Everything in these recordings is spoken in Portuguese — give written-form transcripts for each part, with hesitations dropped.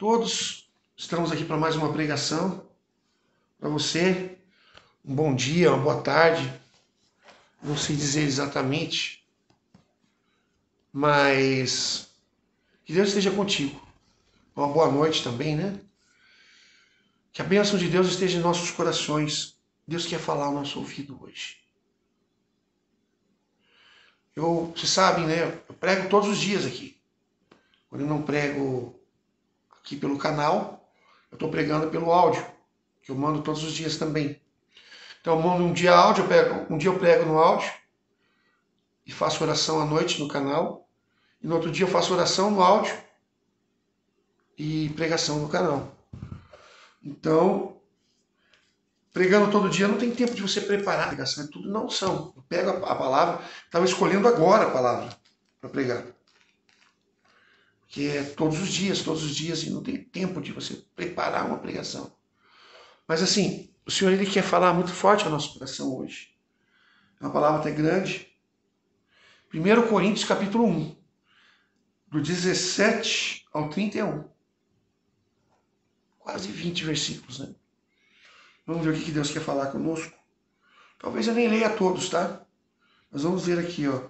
todos, estamos aqui para mais uma pregação. Para você, um bom dia, uma boa tarde, não sei dizer exatamente, mas que Deus esteja contigo. Uma boa noite também, né? Que a bênção de Deus esteja em nossos corações. Deus quer falar ao nosso ouvido hoje. Vocês sabem, né? Eu prego todos os dias aqui. Quando eu não prego aqui pelo canal, eu estou pregando pelo áudio, que eu mando todos os dias também. Então eu mando um dia áudio, um dia eu prego no áudio e faço oração à noite no canal. E no outro dia eu faço oração no áudio e pregação no canal. Então, pregando todo dia não tem tempo de você preparar a pregação, é tudo na unção. Eu pego a palavra, estava escolhendo agora a palavra para pregar. Porque é todos os dias, e não tem tempo de você preparar uma pregação. Mas assim, o Senhor ele quer falar muito forte ao nosso coração hoje. É uma palavra até grande. 1 Coríntios capítulo 1, do 17 ao 31. Quase 20 versículos, né? Vamos ver o que Deus quer falar conosco. Talvez eu nem leia todos, tá? Mas vamos ver aqui, ó.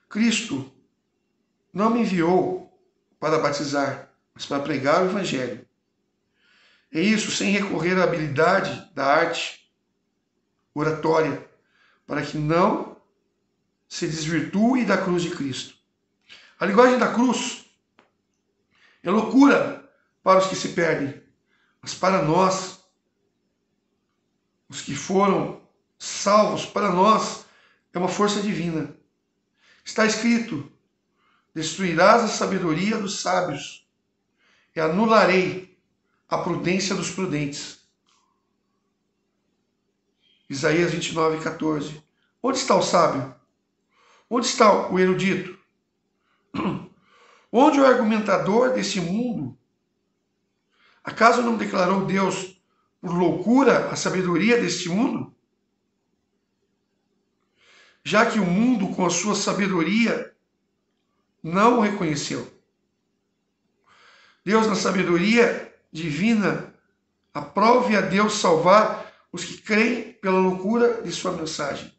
Cristo não me enviou para batizar, mas para pregar o evangelho. É isso sem recorrer à habilidade da arte oratória, para que não se desvirtue da cruz de Cristo. A linguagem da cruz é loucura para os que se perdem, mas para nós, os que foram salvos, para nós é uma força divina. Está escrito: destruirás a sabedoria dos sábios e anularei a prudência dos prudentes. Isaías 29, 14. Onde está o sábio? Onde está o erudito? Onde o argumentador desse mundo? Acaso não declarou Deus por loucura a sabedoria deste mundo? Já que o mundo, com a sua sabedoria, não o reconheceu. Deus, na sabedoria divina, aprove a Deus salvar os que creem pela loucura de sua mensagem.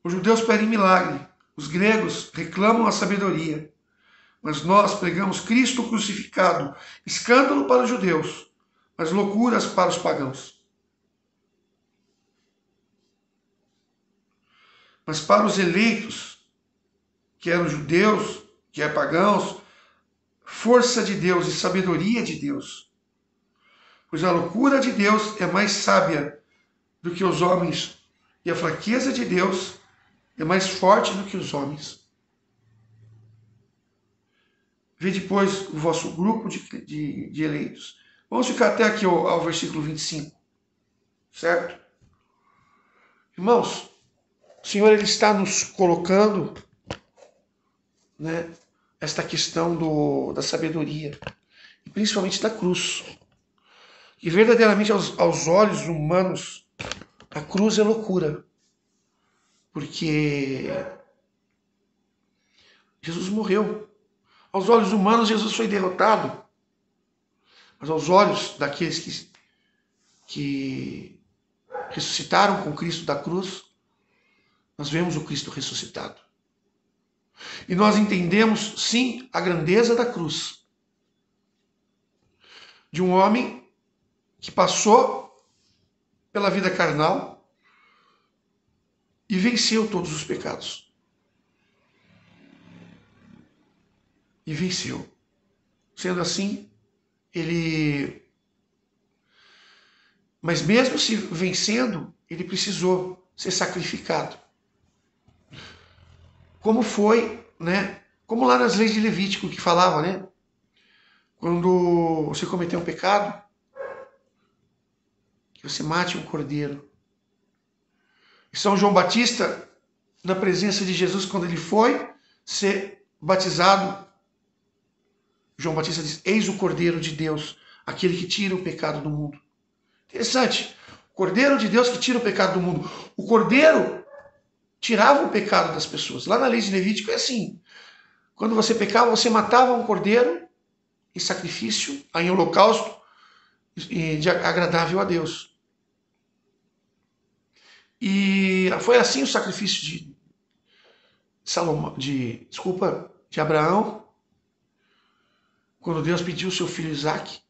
Os judeus pedem milagre, os gregos reclamam a sabedoria, mas nós pregamos Cristo crucificado, escândalo para os judeus, mas loucuras para os pagãos. Mas para os eleitos, que eram judeus, que eram pagãos, força de Deus e sabedoria de Deus. Pois a loucura de Deus é mais sábia do que os homens, e a fraqueza de Deus é mais forte do que os homens. Vê depois o vosso grupo de eleitos. Vamos ficar até aqui ao versículo 25. Certo? Irmãos, o Senhor ele está nos colocando, né, esta questão da sabedoria, e principalmente da cruz. E verdadeiramente aos olhos humanos, a cruz é loucura. Porque Jesus morreu. Aos olhos humanos, Jesus foi derrotado. Mas aos olhos daqueles que ressuscitaram com Cristo da cruz, nós vemos o Cristo ressuscitado. E nós entendemos, sim, a grandeza da cruz. De um homem que passou pela vida carnal e venceu todos os pecados. E venceu. Sendo assim, mas mesmo se vencendo, ele precisou ser sacrificado. Como foi, né? Como lá nas leis de Levítico que falava, né? Quando você cometeu um pecado, que você mate um cordeiro. E São João Batista, na presença de Jesus, quando ele foi ser batizado, João Batista diz: eis o Cordeiro de Deus, aquele que tira o pecado do mundo. Interessante. O Cordeiro de Deus que tira o pecado do mundo. O Cordeiro tirava o pecado das pessoas. Lá na lei de Levítico é assim. Quando você pecava, você matava um cordeiro em sacrifício, em holocausto agradável a Deus. E foi assim o sacrifício de Abraão, quando Deus pediu o seu filho Isaque.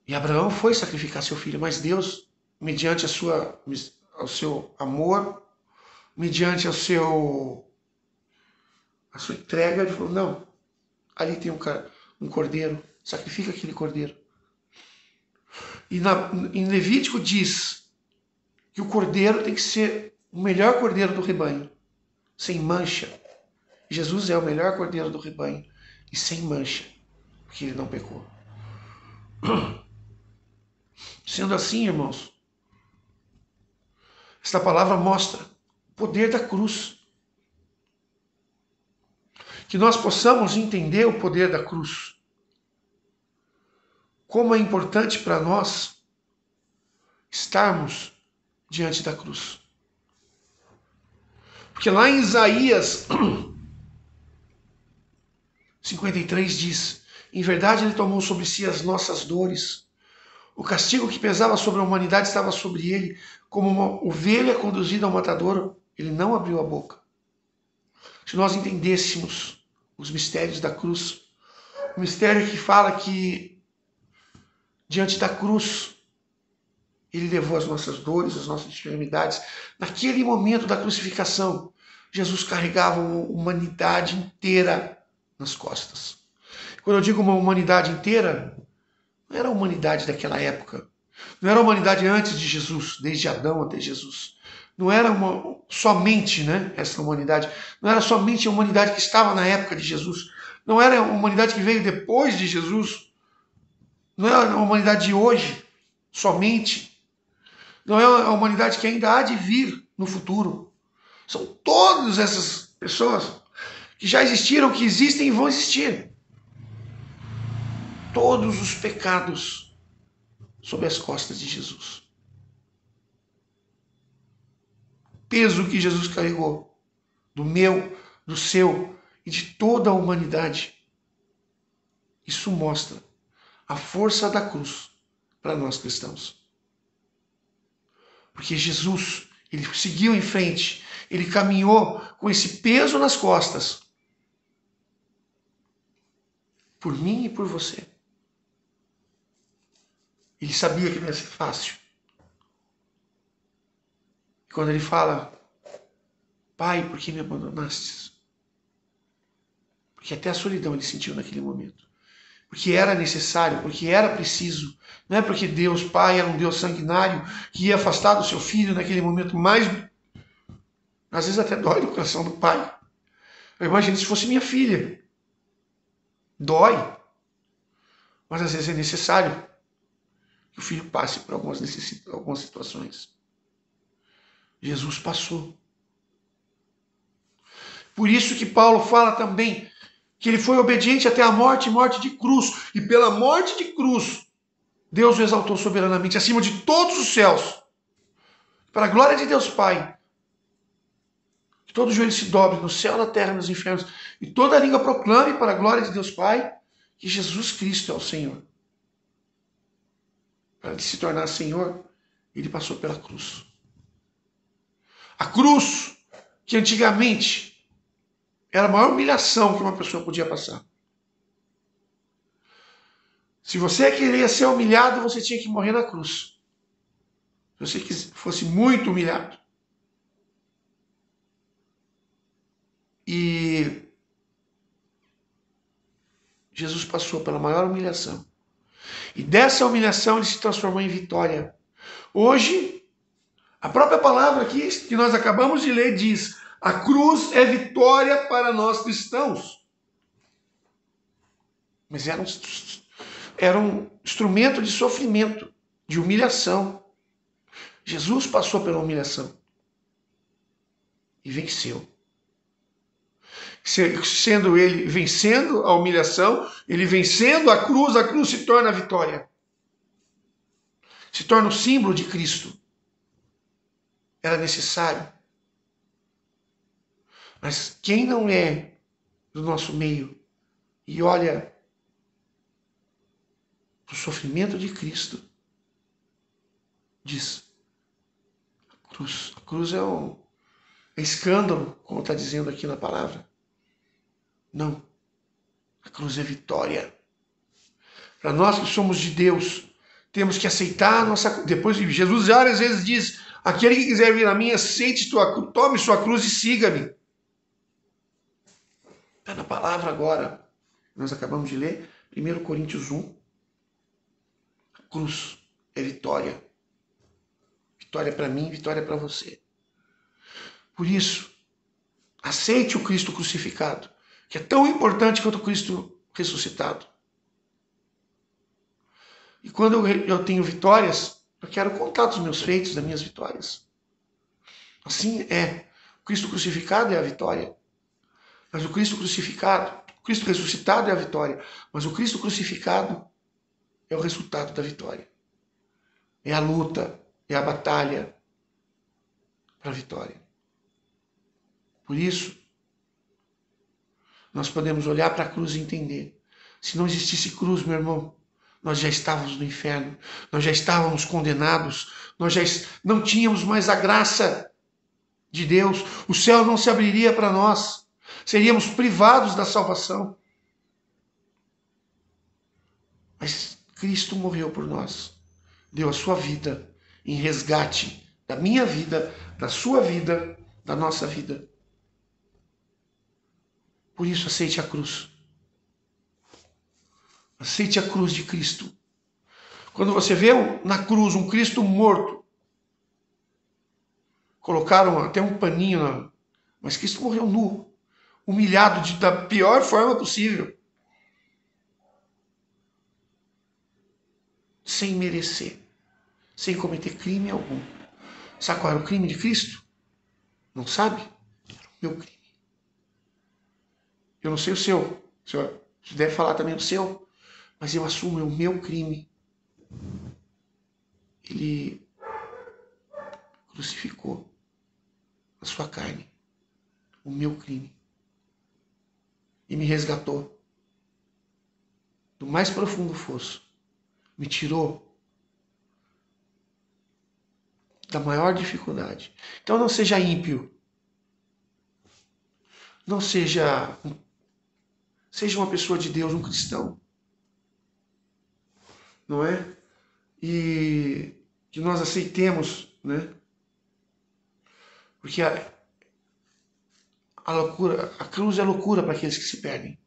E Abraão foi sacrificar seu filho, mas Deus, mediante ao seu amor, mediante a sua entrega, ele falou, não, ali tem um cordeiro, sacrifica aquele cordeiro. E em Levítico diz que o cordeiro tem que ser o melhor cordeiro do rebanho, sem mancha. Jesus é o melhor cordeiro do rebanho e sem mancha, porque ele não pecou. Sendo assim, irmãos, esta palavra mostra o poder da cruz. Que nós possamos entender o poder da cruz. Como é importante para nós estarmos diante da cruz. Porque lá em Isaías 53 diz, em verdade ele tomou sobre si as nossas dores. O castigo que pesava sobre a humanidade estava sobre ele, como uma ovelha conduzida ao matadouro, ele não abriu a boca. Se nós entendêssemos os mistérios da cruz, o mistério que fala que diante da cruz ele levou as nossas dores, as nossas enfermidades. Naquele momento da crucificação, Jesus carregava uma humanidade inteira nas costas. Quando eu digo uma humanidade inteira, não era a humanidade daquela época. Não era a humanidade antes de Jesus, desde Adão até Jesus. Não era somente essa humanidade. Não era somente a humanidade que estava na época de Jesus. Não era a humanidade que veio depois de Jesus. Não é a humanidade de hoje, somente. Não é a humanidade que ainda há de vir no futuro. São todas essas pessoas que já existiram, que existem e vão existir. Todos os pecados sobre as costas de Jesus. O peso que Jesus carregou, do meu, do seu e de toda a humanidade. Isso mostra a força da cruz para nós cristãos. Porque Jesus, ele seguiu em frente, ele caminhou com esse peso nas costas. Por mim e por você. Ele sabia que não ia ser fácil. E quando ele fala, Pai, por que me abandonaste? Porque até a solidão ele sentiu naquele momento. Porque era necessário, porque era preciso. Não é porque Deus Pai era um Deus sanguinário que ia afastar do seu filho naquele momento mais... Às vezes até dói no coração do pai. Eu imagino se fosse minha filha. Dói. Mas às vezes é necessário que o filho passe por algumas situações. Jesus passou. Por isso que Paulo fala também que ele foi obediente até a morte de cruz. E pela morte de cruz, Deus o exaltou soberanamente acima de todos os céus. Para a glória de Deus Pai. Que todo joelho se dobre no céu, na terra e nos infernos. E toda língua proclame para a glória de Deus Pai que Jesus Cristo é o Senhor. Para ele se tornar Senhor, ele passou pela cruz. A cruz que antigamente era a maior humilhação que uma pessoa podia passar. Se você queria ser humilhado, você tinha que morrer na cruz. Se você fosse muito humilhado. E Jesus passou pela maior humilhação. E dessa humilhação ele se transformou em vitória. Hoje, a própria palavra aqui que nós acabamos de ler diz: a cruz é vitória para nós cristãos. Mas era um instrumento de sofrimento, de humilhação. Jesus passou pela humilhação e venceu. Sendo ele vencendo a humilhação, ele vencendo a cruz se torna a vitória. Se torna o símbolo de Cristo. Era necessário. Mas quem não é do nosso meio, e olha para o sofrimento de Cristo, diz: a cruz é escândalo, como está dizendo aqui na palavra. Não, a cruz é vitória. Para nós que somos de Deus, temos que aceitar a nossa... Depois Jesus várias vezes diz: aquele que quiser vir a mim, aceite tome sua cruz e siga-me. Está na palavra agora. Nós acabamos de ler 1 Coríntios 1. A cruz é vitória. Vitória para mim, vitória para você. Por isso, aceite o Cristo crucificado, que é tão importante quanto o Cristo ressuscitado. E quando eu tenho vitórias, eu quero contar dos meus feitos, das minhas vitórias. Assim é. O Cristo crucificado é a vitória. Mas o Cristo crucificado, o Cristo ressuscitado é a vitória. Mas o Cristo crucificado é o resultado da vitória. É a luta, é a batalha para a vitória. Por isso, nós podemos olhar para a cruz e entender. Se não existisse cruz, meu irmão, nós já estávamos no inferno, nós já estávamos condenados, nós já não tínhamos mais a graça de Deus, o céu não se abriria para nós, seríamos privados da salvação. Mas Cristo morreu por nós, deu a sua vida em resgate da minha vida, da sua vida, da nossa vida. Por isso, aceite a cruz. Aceite a cruz de Cristo. Quando você vê na cruz um Cristo morto, colocaram até um paninho, mas Cristo morreu nu, humilhado da pior forma possível, sem merecer, sem cometer crime algum. Sabe qual era o crime de Cristo? Não sabe? Era o meu crime. Eu não sei o seu, você deve falar também o seu, mas eu assumo o meu crime. Ele crucificou a sua carne, o meu crime, e me resgatou do mais profundo fosso, me tirou da maior dificuldade. Então não seja ímpio, não seja uma pessoa de Deus, um cristão, não é? E que nós aceitemos, né? Porque a loucura, a cruz é loucura para aqueles que se perdem.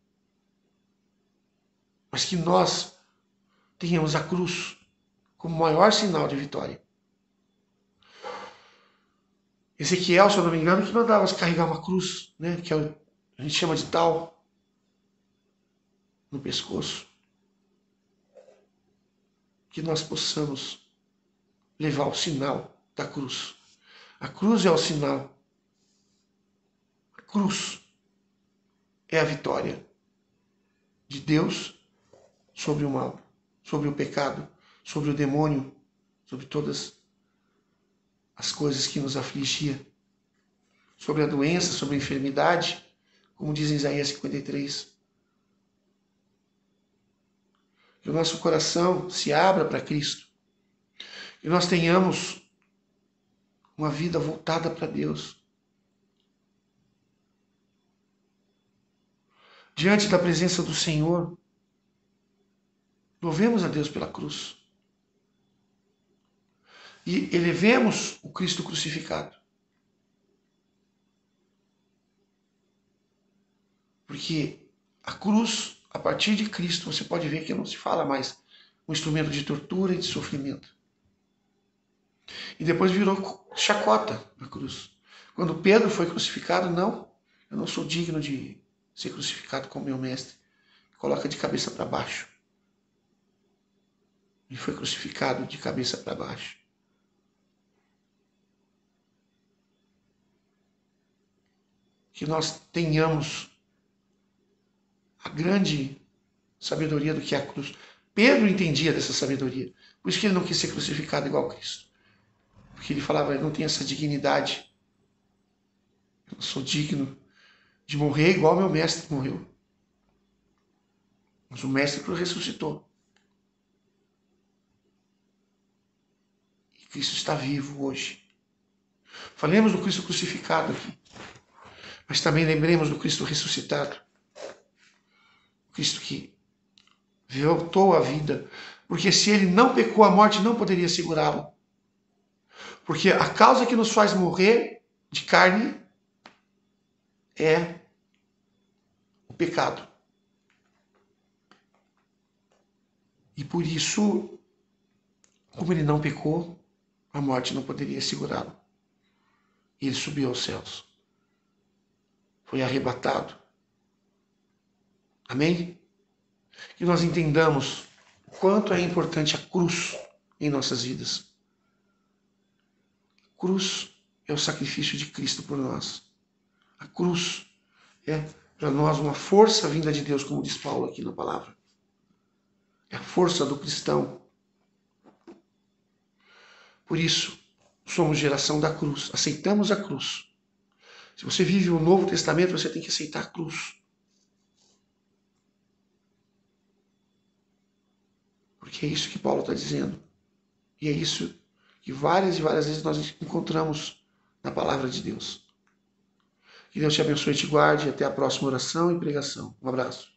Mas que nós tenhamos a cruz como maior sinal de vitória. Ezequiel, se eu não me engano, que mandava carregar uma cruz, né? Que a gente chama de tal, no pescoço. Que nós possamos levar o sinal da cruz. A cruz é o sinal. A cruz é a vitória de Deus sobre o mal, sobre o pecado, sobre o demônio, sobre todas as coisas que nos afligia, sobre a doença, sobre a enfermidade, como diz em Isaías 53. Que o nosso coração se abra para Cristo, que nós tenhamos uma vida voltada para Deus. Diante da presença do Senhor, louvemos a Deus pela cruz. E elevemos o Cristo crucificado. Porque a cruz, a partir de Cristo, você pode ver que não se fala mais um instrumento de tortura e de sofrimento. E depois virou chacota a cruz. Quando Pedro foi crucificado, não, eu não sou digno de ser crucificado como meu mestre. Coloca de cabeça para baixo. Ele foi crucificado de cabeça para baixo. Que nós tenhamos a grande sabedoria do que é a cruz. Pedro entendia dessa sabedoria. Por isso que ele não quis ser crucificado igual a Cristo. Porque ele falava, eu não tenho essa dignidade. Eu não sou digno de morrer igual meu mestre morreu. Mas o Mestre ressuscitou. E Cristo está vivo hoje. Falemos do Cristo crucificado aqui. Mas também lembremos do Cristo ressuscitado. O Cristo que voltou à vida. Porque se ele não pecou, a morte não poderia segurá-lo. Porque a causa que nos faz morrer de carne é o pecado. E por isso, como ele não pecou, a morte não poderia segurá-lo. E ele subiu aos céus. Foi arrebatado. Amém? Que nós entendamos o quanto é importante a cruz em nossas vidas. A cruz é o sacrifício de Cristo por nós. A cruz é para nós uma força vinda de Deus, como diz Paulo aqui na palavra. É a força do cristão. Por isso, somos geração da cruz. Aceitamos a cruz. Se você vive o Novo Testamento, você tem que aceitar a cruz. Porque é isso que Paulo está dizendo. E é isso que várias e várias vezes nós encontramos na palavra de Deus. Que Deus te abençoe e te guarde. Até a próxima oração e pregação. Um abraço.